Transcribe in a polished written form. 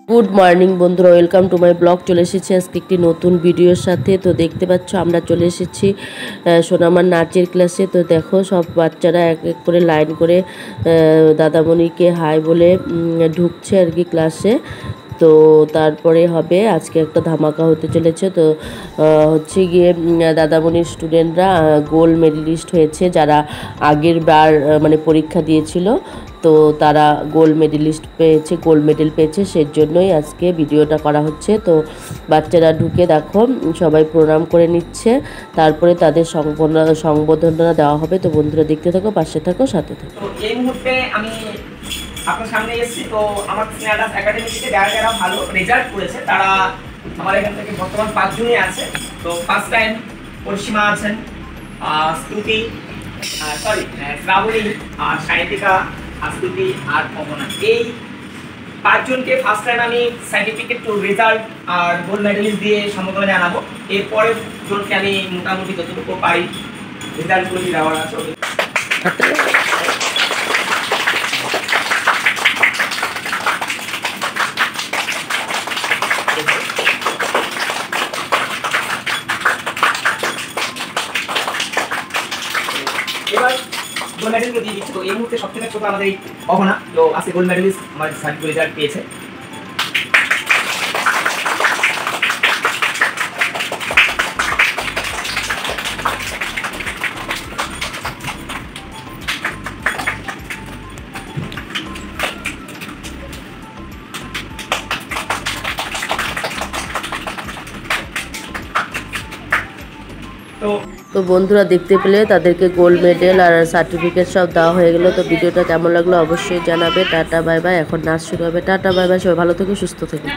Good morning বন্ধুরা, welcome to my blog. চলে এসেছি আজকে একটি নতুন ভিডিওর সাথে। তো দেখতে পাচ্ছ আমরা চলে এসেছি সোনামার নাচের ক্লাসে। তো দেখো সব বাচ্চারা এক এক করে লাইন করে দাদামণিকে হাই বলে ঢুকছে আর কি ক্লাসে। তো তারপরে হবে আজকে একটা ধামাকা হতে চলেছে। তো হচ্ছে গিয়ে দাদামণির স্টুডেন্টরা গোল্ড মেডেলিস্ট হয়েছে, যারা আগের বার মানে পরীক্ষা দিয়েছিল। তো তারা গোল্ড মেডেল পেয়েছে, সেজন্যই আজকে ভিডিওটা করা হচ্ছে। তো বাচ্চারা ঢুকে দেখো সবাই প্রণাম করে নিচ্ছে, তারপরে তাদের সংবর্ধনা দেওয়া হবে। তো বন্ধুরা দেখতে থাকো, পাশে থাকো, সাথে থাকো। তো এই মুহূর্তে আমি আপনার সামনে এসেছি। তো আমার স্নেহাদাস একাডেমি থেকে যারা যারা ভালো রেজাল্ট করেছে তারা আমার এখান থেকে বর্তমান 5 জনই আছে। তো ফার্স্ট টাইম পরিসীমা আছেন, স্তুতি শ্রাবণী, আর সাহিত্যিকা, স্তুতি আর অমনা। এই 5 জনকে ফার্স্ট টাইম আমি সার্টিফিকেট টু রেজাল্ট আর গোল্ড মেডেলিস্ট দিয়ে সম্বোধনা জানাবো। এরপরে জনকে আমি মোটামুটি যতটুকু পারি রেজাল্টগুলো দেওয়ার আছে। এবার গোল্ড মেডেলগুলো দিয়ে দিচ্ছি। তো এই মুহূর্তে সবথেকে ছোট আমাদের এই অহনা, তো আজকে গোল্ড মেডেলিস্ট আমার সার্টিফিকেট রেজাল্ট পেয়েছে। তো বন্ধুরা দেখতে পেলে তাদেরকে গোল্ড মেডেল আর সার্টিফিকেট সব দেওয়া হয়ে গেল। তো ভিডিওটা কেমন লাগলো অবশ্যই জানাবে। Tata bye bye. এখন নাচ শুরু হবে। টাটা বাই বাই, সবাই ভালো থেকো, সুস্থ থেকো।